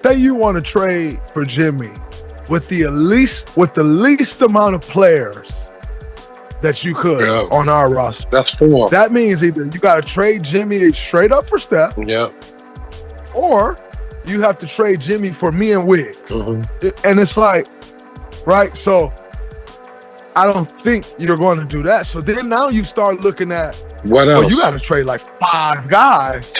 say you want to trade for Jimmy with the least amount of players that you could on our roster. That's 4. That means either you got to trade Jimmy straight up for Steph, or you have to trade Jimmy for me and Wiggs. And it's like, right? So I don't think you're going to do that. So then now you start looking at, what else? Well, you got to trade like 5 guys.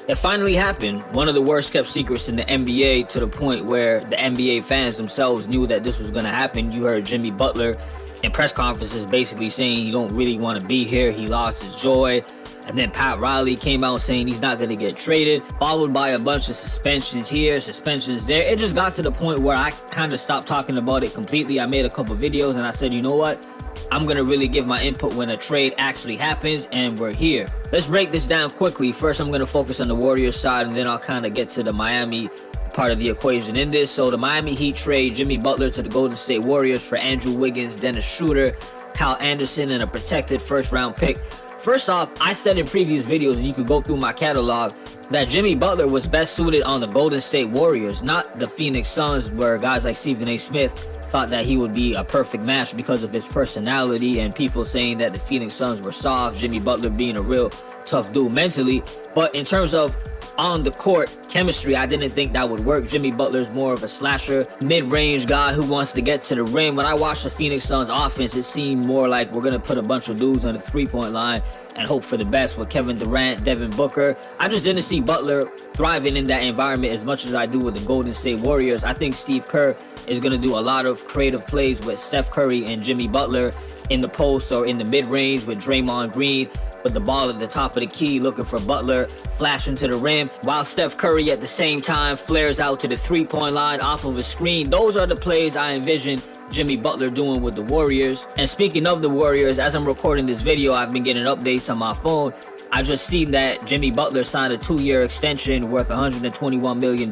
It finally happened. One of the worst kept secrets in the NBA, to the point where the NBA fans themselves knew that this was going to happen. You heard Jimmy Butler in press conferences basically saying he don't really want to be here. He lost his joy. And then Pat Riley came out saying he's not going to get traded, followed by a bunch of suspensions here, suspensions there. It just got to the point where I kind of stopped talking about it completely. I made a couple videos and I said, you know what? I'm going to really give my input when a trade actually happens, and we're here. Let's break this down quickly. First, I'm going to focus on the Warriors side, and then I'll kind of get to the Miami part of the equation in this. So the Miami Heat trade Jimmy Butler to the Golden State Warriors for Andrew Wiggins, Dennis Schroeder, Kyle Anderson, and a protected first-round pick. First off, I said in previous videos, and you could go through my catalog, that Jimmy Butler was best suited on the Golden State Warriors, not the Phoenix Suns, where guys like Stephen A. Smith thought that he would be a perfect match because of his personality, and people saying that the Phoenix Suns were soft, Jimmy Butler being a real tough dude mentally. But in terms of on the court chemistry, I didn't think that would work. Jimmy Butler's more of a slasher, mid-range guy who wants to get to the rim. When I watched the Phoenix Suns offense, it seemed more like we're going to put a bunch of dudes on the three-point line and hope for the best with Kevin Durant, Devin Booker. I just didn't see Butler thriving in that environment as much as I do with the Golden State Warriors. I think Steve Kerr is going to do a lot of creative plays with Steph Curry and Jimmy Butler in the post or in the mid-range with Draymond Green with the ball at the top of the key, looking for Butler, flashing to the rim, while Steph Curry at the same time flares out to the three-point line off of a screen. Those are the plays I envision Jimmy Butler doing with the Warriors. And speaking of the Warriors, as I'm recording this video, I've been getting updates on my phone. I just seen that Jimmy Butler signed a 2-year extension worth $121 million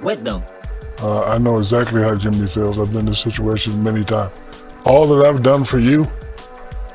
with them. I know exactly how Jimmy feels. I've been in this situation many times. All that I've done for you,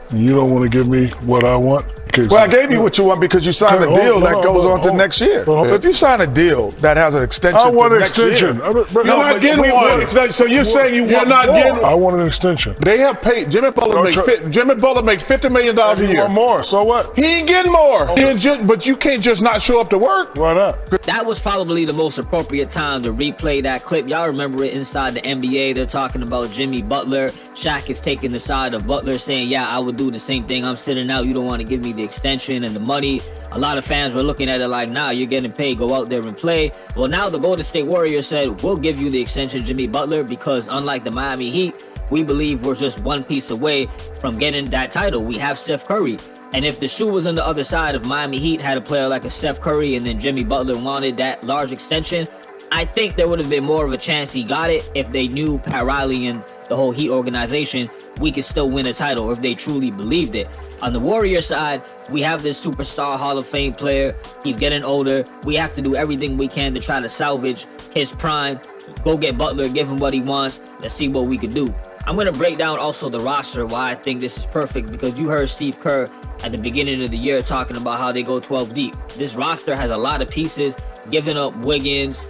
and you don't want to give me what I want? Well, I gave you what you want because you signed a deal that goes on to next year. If you sign a deal that has an extension, I want an next year, extension. you're not getting one. So you're saying you're not getting. I want an extension. They have paid Jimmy Butler. Jimmy Butler makes $50 million a year. Want more? So what? He ain't getting more. But you can't just not show up to work. Why not? That was probably the most appropriate time to replay that clip. Y'all remember it inside the NBA. They're talking about Jimmy Butler. Shaq is taking the side of Butler, saying, yeah, I would do the same thing. I'm sitting out. You don't want to give me the extension and the money. A lot of fans were looking at it like, nah, you're getting paid, go out there and play. Well, now the Golden State Warriors said, we'll give you the extension, Jimmy Butler, because unlike the Miami Heat, we believe we're just one piece away from getting that title. We have Steph Curry. And if the shoe was on the other side, if Miami Heat had a player like a Steph Curry and then Jimmy Butler wanted that large extension, I think there would have been more of a chance he got it if they knew Pat Riley and the whole Heat organization, we could still win a title, or if they truly believed it. On the Warriors side, we have this superstar Hall of Fame player. He's getting older. We have to do everything we can to try to salvage his prime. Go get Butler, give him what he wants. Let's see what we could do. I'm going to break down also the roster, why I think this is perfect, because you heard Steve Kerr at the beginning of the year talking about how they go 12 deep. This roster has a lot of pieces, giving up Wiggins,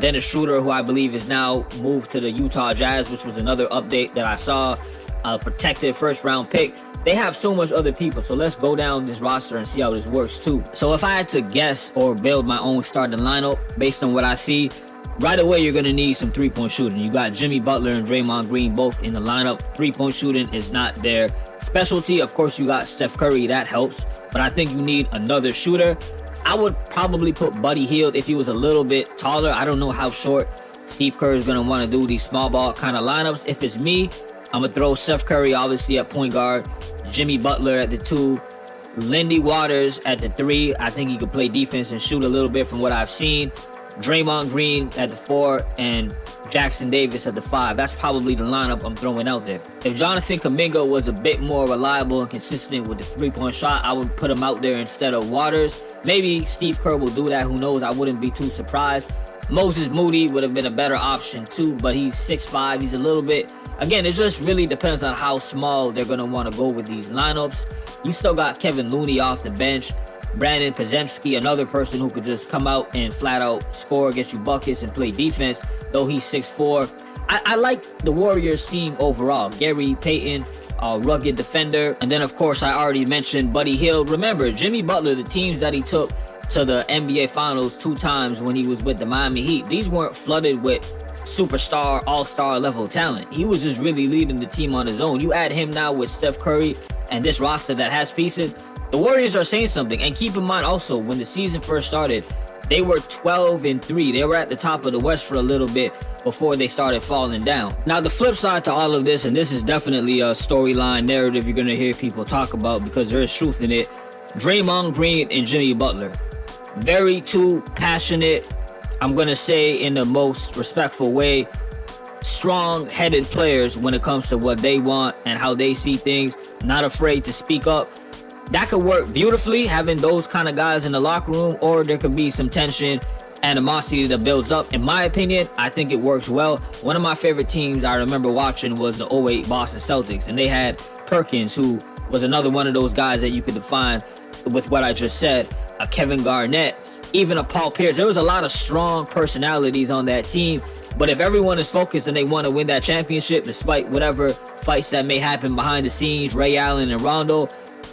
Dennis Schroeder, who I believe is now moved to the Utah Jazz, which was another update that I saw, a protected first-round pick. They have so much other people, so let's go down this roster and see how this works too. So if I had to guess or build my own starting lineup based on what I see, right away you're going to need some three-point shooting. You got Jimmy Butler and Draymond Green both in the lineup. Three-point shooting is not their specialty. Of course, you got Steph Curry, that helps, but I think you need another shooter. I would probably put Buddy Hield if he was a little bit taller. I don't know how short Steve Kerr is going to want to do these small ball kind of lineups. If it's me, I'm going to throw Steph Curry obviously at point guard, Jimmy Butler at the 2, Lindy Waters at the 3. I think he could play defense and shoot a little bit from what I've seen. Draymond Green at the 4 and Jackson Davis at the 5. That's probably the lineup I'm throwing out there. If Jonathan Kuminga was a bit more reliable and consistent with the three-point shot, I would put him out there instead of Waters. Maybe Steve Kerr will do that. Who knows? I wouldn't be too surprised. Moses Moody would have been a better option too, but he's 6'5". He's a little bit... Again, it just really depends on how small they're going to want to go with these lineups. You still got Kevin Looney off the bench. Brandon Podziemski, another person who could just come out and flat out score, get you buckets, and play defense, though he's 6'4". I like the Warriors team overall. Gary Payton, a rugged defender. And then, of course, I already mentioned Buddy Hield. Remember, Jimmy Butler, the teams that he took to the NBA Finals 2 times when he was with the Miami Heat, these weren't flooded with superstar, all-star level talent. He was just really leading the team on his own. You add him now with Steph Curry and this roster that has pieces, the Warriors are saying something. And keep in mind also, when the season first started, they were 12-3. They were at the top of the West for a little bit before they started falling down. Now, the flip side to all of this, and this is definitely a storyline narrative you're going to hear people talk about because there is truth in it, Draymond Green and Jimmy Butler. Very too passionate, I'm going to say in the most respectful way, strong-headed players when it comes to what they want and how they see things, not afraid to speak up. That could work beautifully, having those kind of guys in the locker room, or there could be some tension, animosity that builds up. In my opinion, I think it works well. One of my favorite teams I remember watching was the 08 Boston Celtics, and they had Perkins, who was another one of those guys that you could define with what I just said, a Kevin Garnett, even a Paul Pierce. There was a lot of strong personalities on that team, but if everyone is focused and they want to win that championship, despite whatever fights that may happen behind the scenes, Ray Allen and Rondo,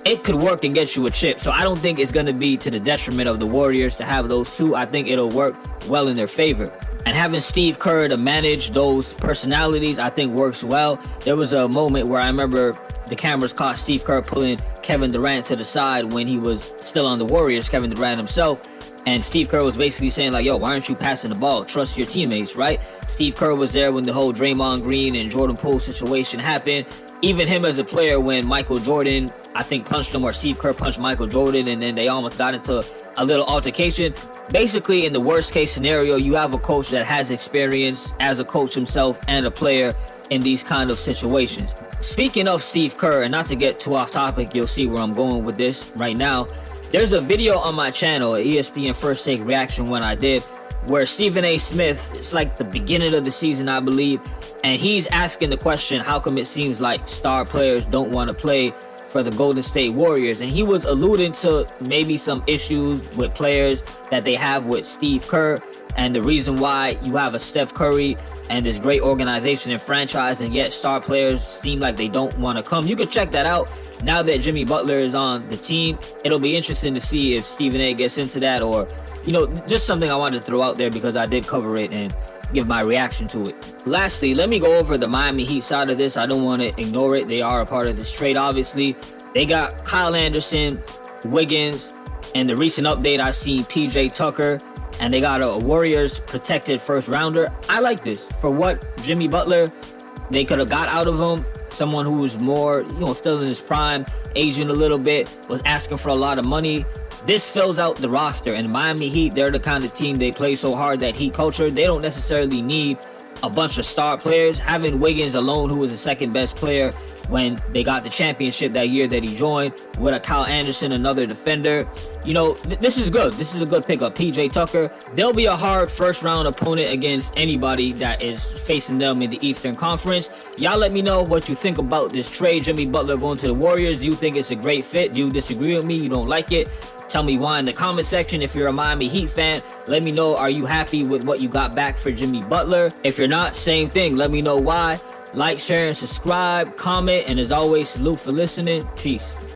it could work and get you a chip. So I don't think it's going to be to the detriment of the Warriors to have those two. I think it'll work well in their favor. And having Steve Kerr to manage those personalities, I think works well. There was a moment where I remember the cameras caught Steve Kerr pulling Kevin Durant to the side when he was still on the Warriors, Kevin Durant himself. And Steve Kerr was basically saying like, yo, why aren't you passing the ball? Trust your teammates, right? Steve Kerr was there when the whole Draymond Green and Jordan Poole situation happened. Even him as a player, when Michael Jordan, I think, punched him, or Steve Kerr punched Michael Jordan, and then they almost got into a little altercation. Basically, in the worst case scenario, you have a coach that has experience as a coach himself and a player in these kind of situations. Speaking of Steve Kerr, and not to get too off topic, you'll see where I'm going with this right now. There's a video on my channel, ESPN First Take Reaction, when I did, where Stephen A. Smith, it's like the beginning of the season, I believe, and he's asking the question, how come it seems like star players don't want to play for the Golden State Warriors? And he was alluding to maybe some issues with players that they have with Steve Kerr, and the reason why you have a Steph Curry and this great organization and franchise, and yet star players seem like they don't want to come. You could check that out. Now that Jimmy Butler is on the team, it'll be interesting to see if Stephen A. gets into that, or, you know, just something I wanted to throw out there because I did cover it and give my reaction to it. Lastly, let me go over the Miami Heat side of this. I don't want to ignore it. They are a part of this trade, obviously. They got Kyle Anderson, Wiggins, and the recent update I've seen PJ Tucker, and they got a Warriors protected first rounder. I like this. For what Jimmy Butler, they could have got out of him, someone who was more, you know, still in his prime, aging a little bit, was asking for a lot of money. This fills out the roster, and Miami Heat, they're the kind of team, they play so hard, that Heat culture, they don't necessarily need a bunch of star players. Having Wiggins alone, who was the second best player when they got the championship that year that he joined, with a Kyle Anderson, another defender, you know, this is good. This is a good pickup. PJ Tucker, they'll be a hard first round opponent against anybody that is facing them in the Eastern Conference. Y'all let me know what you think about this trade, Jimmy Butler going to the Warriors. Do you think it's a great fit? Do you disagree with me? You don't like it? Tell me why in the comment section. If you're a Miami Heat fan, let me know, are you happy with what you got back for Jimmy Butler? If you're not, same thing. Let me know why. Like, share, and subscribe, comment, and as always, salute for listening. Peace.